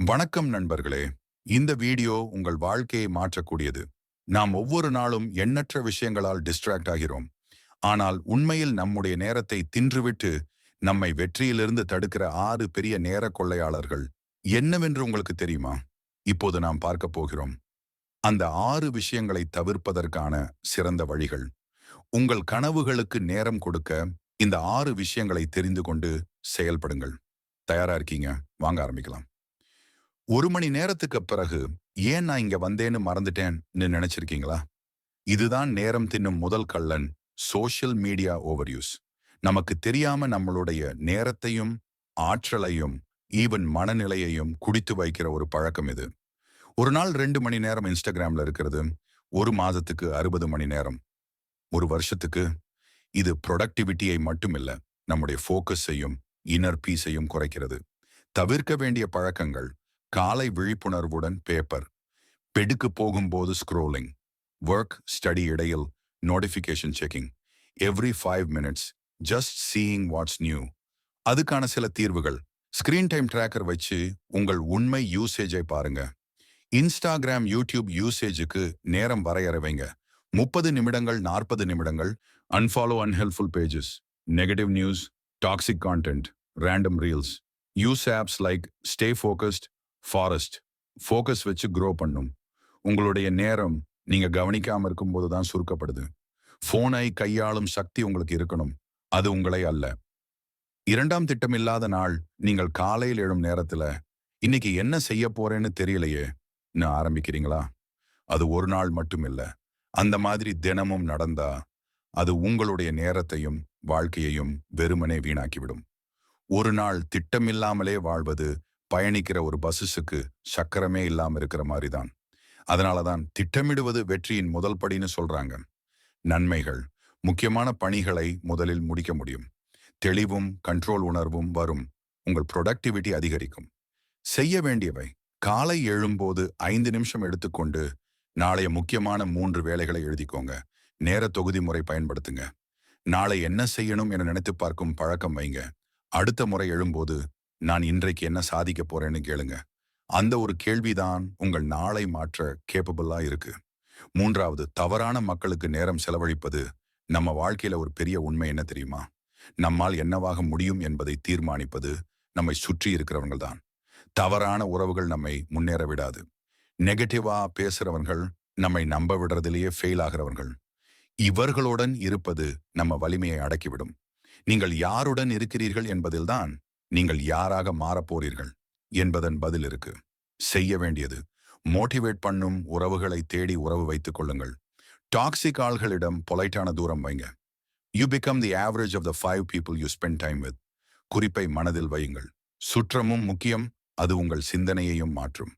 வணக்கம் நண்பர்களே. இந்த வீடியோ உங்கள் வாழ்க்கையை மாற்றக்கூடியது. நாம் ஒவ்வொரு நாளும் எண்ணற்ற விஷயங்களால் டிஸ்ட்ராக்ட் ஆகிறோம். ஆனால் உண்மையில் நம்முடைய நேரத்தை தின்றுவிட்டு நம்மை வெற்றியிலிருந்து தடுக்கிற 6 பெரிய நேர கொள்ளையாளர்கள் என்னவென்று உங்களுக்கு தெரியுமா? இப்போது நாம் பார்க்க போகிறோம். அந்த 6 விஷயங்களை தவிர்ப்பதற்கான சிறந்த வழிகள். உங்கள் கனவுகளுக்கு நேரம் கொடுக்க இந்த 6 விஷயங்களை தெரிந்து கொண்டு செயல்படுங்கள். தயாரா இருக்கீங்க? வாங்க ஆரம்பிக்கலாம். 1 மணி நேரத்துக்கு பிறகு ஏன் நான் இங்க வந்தேன்னு மறந்துட்டேன்னு நினைச்சிருக்கீங்களா? இதுதான் நேரம் தின்னும் முதல் கள்ளன், சோஷியல் மீடியா ஓவர்யூஸ். நமக்கு தெரியாம நம்மளுடைய நேரத்தையும் ஆற்றலையும் ஈவன் மனநிலையையும் குடித்து வைக்கிற ஒரு பழக்கம் இது. ஒரு நாள் 2 மணி நேரம் இன்ஸ்டாகிராம்ல இருக்கிறது, ஒரு மாதத்துக்கு 60 மணி நேரம், ஒரு வருஷத்துக்கு. இது ப்ரொடக்டிவிட்டியை மட்டும் இல்ல, நம்முடைய ஃபோக்கஸையும் இன்னர் பீஸையும் குறைக்கிறது. தவிர்க்க வேண்டிய பழக்கங்கள்: காலை விழிப்புணர்வுடன் பேப்பர், பெடுக்கு போகும்போது ஸ்க்ரோலிங், ஒர்க் ஸ்டடி இடையில் notification checking, every 5 minutes just seeing watts new. அதுக்கான சில தீர்வுகள்: ஸ்கிரீன் டைம் ட்ராக்கர் வச்சு உங்கள் உண்மை யூசேஜை பாருங்க. இன்ஸ்டாகிராம், யூடியூப் யூசேஜுக்கு நேரம் வரையறை வைங்க. 30 நிமிடங்கள், 40 நிமிடங்கள். Unfollow unhelpful pages, negative news, toxic content, random reels. Use apps like stay focused, forest. Focus வச்சு க்ரோ பண்ணும். உங்களுடைய நேரம் நீங்க கவனிக்காம இருக்கும்போது தான் சுருக்கப்படுது. போனை கையாளும் சக்தி உங்களுக்கு இருக்கணும், அது உங்களை அல்ல. 2ஆம் திட்டம் இல்லாத நாள். நீங்கள் காலையில் எழும் நேரத்துல இன்னைக்கு என்ன செய்ய போறேன்னு தெரியலையே ஆரம்பிக்கிறீங்களா? அது ஒரு நாள் மட்டும் இல்ல, அந்த மாதிரி தினமும் நடந்தா அது உங்களுடைய நேரத்தையும் வாழ்க்கையையும் வெறுமனே வீணாக்கிவிடும். ஒரு நாள் திட்டமில்லாமலே வாழ்வது பயணிக்கிற ஒரு பஸ்ஸுக்கு சக்கரமே இல்லாம இருக்கிற மாதிரி தான். அதனாலதான் திட்டமிடுவது வெற்றியின் முதல் படின்னு சொல்றாங்க. நன்மைகள்: முக்கியமான பணிகளை முதலில் முடிக்க முடியும். தெளிவும் கண்ட்ரோல் உணர்வும் வரும். உங்கள் ப்ரொடக்டிவிட்டி அதிகரிக்கும். செய்ய வேண்டியவை: காலை எழும்போது 5 நிமிஷம் எடுத்துக்கொண்டு நாளைய முக்கியமான 3 வேலைகளை எழுதிக்கோங்க. நேர தொகுதி முறை பயன்படுத்துங்க. நாளை என்ன செய்யணும் என நினைத்து பார்க்கும் பழக்கம் வைங்க. அடுத்த முறை எழும்போது நான் இன்றைக்கு என்ன சாதிக்க போறேன்னு கேளுங்க. அந்த ஒரு கேள்விதான் உங்கள் நாளை மாற்ற கேப்பபிளா இருக்கு. 3வது, தவறான மக்களுக்கு நேரம் செலவழிப்பது. நம்ம வாழ்க்கையில ஒரு பெரிய உண்மை என்ன தெரியுமா? நம்மால் என்னவாக முடியும் என்பதை தீர்மானிப்பது நம்மை சுற்றி இருக்கிறவங்க தான். தவறான உறவுகள் நம்மை முன்னேற விடாது. நெகட்டிவா பேசுறவர்கள் நம்மை நம்ப விடுறதிலேயே ஃபெயில் ஆகிறவர்கள். இவர்களுடன் இருப்பது நம்ம வலிமையை அடக்கிவிடும். நீங்கள் யாருடன் இருக்கிறீர்கள் என்பதில்தான் நீங்கள் யாராக மாறப்போறீர்கள் என்பதன் பதில் இருக்கு. செய்ய வேண்டியது: மோட்டிவேட் பண்ணும் உறவுகளை தேடி உறவு வைத்துக் கொள்ளுங்கள். டாக்ஸிக் ஆள்களிடம் பொலைட்டான தூரம் வைங்க. You become the average of the 5 people you spend time with. குறிப்பை மனதில் வையுங்கள். சுற்றமும் முக்கியம், அது உங்கள் சிந்தனையையும் மாற்றும்.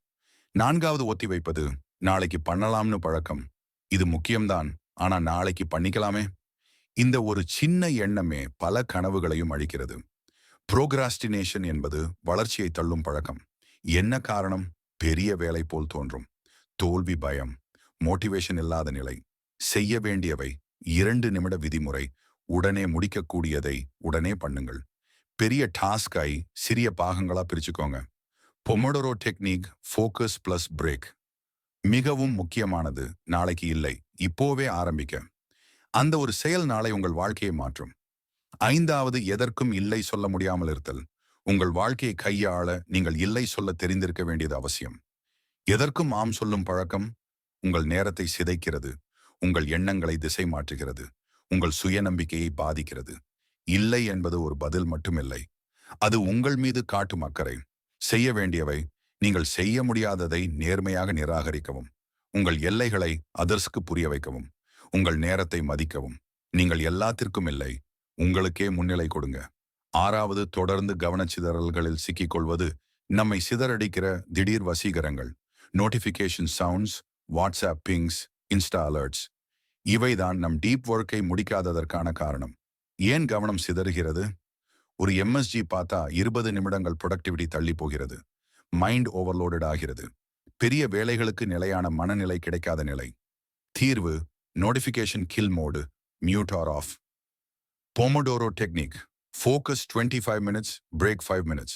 4வது, ஒத்தி வைப்பது. நாளைக்கு பண்ணலாம்னு பழக்கம். இது முக்கியம்தான், ஆனா நாளைக்கு பண்ணிக்கலாமே. இந்த ஒரு சின்ன எண்ணமே பல கனவுகளையும் அழிக்கிறது. புரோகிராஸ்டினேஷன் என்பது வளர்ச்சியை தள்ளும் பழக்கம். என்ன காரணம்? பெரிய வேலை போல் தோன்றும், தோல்வி பயம், மோட்டிவேஷன் இல்லாத நிலை. செய்ய வேண்டியவை: 2 நிமிட விதிமுறை. உடனே முடிக்கக்கூடியதை உடனே பண்ணுங்கள். பெரிய டாஸ்கை சிறிய பாகங்களா பிரிச்சுக்கோங்க. Pomodoro technique, focus plus break. மிகவும் முக்கியமானது, நாளைக்கு இல்லை, இப்போவே ஆரம்பிக்க. அந்த ஒரு செயல் நாளை உங்கள் வாழ்க்கையை மாற்றும். 5வது, எதற்கும் இல்லை சொல்ல முடியாமல் இருத்தல். உங்கள் வாழ்க்கையை கையாள நீங்கள் இல்லை சொல்ல தெரிந்திருக்க வேண்டியது அவசியம். எதற்கும் ஆம் சொல்லும் பழக்கம் உங்கள் நேரத்தை சிதைக்கிறது, உங்கள் எண்ணங்களை திசை மாற்றுகிறது, உங்கள் சுயநம்பிக்கையை பாதிக்கிறது. இல்லை என்பது ஒரு பதில் மட்டுமில்லை, அது உங்கள் மீது காட்டும் அக்கறை. செய்ய வேண்டியவை: நீங்கள் செய்ய முடியாததை நேர்மையாக நிராகரிக்கவும், உங்கள் எல்லைகளை அதர்ஸ்க்கு புரிய வைக்கவும், உங்கள் நேரத்தை மதிக்கவும். நீங்கள் எல்லாத்திற்கும் இல்லை, உங்களுக்கே முன்னிலை கொடுங்க. 6வது, தொடர்ந்து கவனச்சிதறல்களில் சிக்கிக்கொள்வது. நம்மை சிதறடிக்கிற திடீர் வசீகரங்கள், notification sounds, WhatsApp pings, insta alerts. இவைதான் நம் டீப் ஒர்க்கை முடிக்காததற்கான காரணம். ஏன் கவனம் சிதறுகிறது? ஒரு எம்எஸ்ஜி பார்த்தா 20 நிமிடங்கள் ப்ரொடக்டிவிட்டி தள்ளி போகிறது. மைண்ட் ஓவர்லோடட் ஆகிறது. பெரிய வேலைகளுக்கு நிலையான மனநிலை கிடைக்காத நிலை. தீர்வு: notification kill mode, mute or off. Pomodoro technique. Focus 25 minutes, break 5 minutes.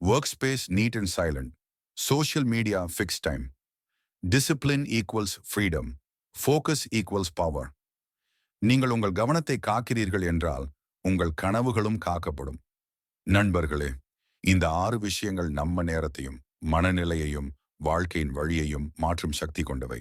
Workspace neat and silent. Social media fix time. Discipline equals freedom. Focus equals power. நீங்கள் உங்கள் கவனத்தை காக்கிறீர்கள் என்றால் உங்கள் கனவுகளும் காக்கப்படும். நண்பர்களே, இந்த 6 விஷயங்கள் நம்ம நேரத்தையும் மனநிலையையும் வாழ்க்கையின் வழியையும் மாற்றும் சக்தி கொண்டவை.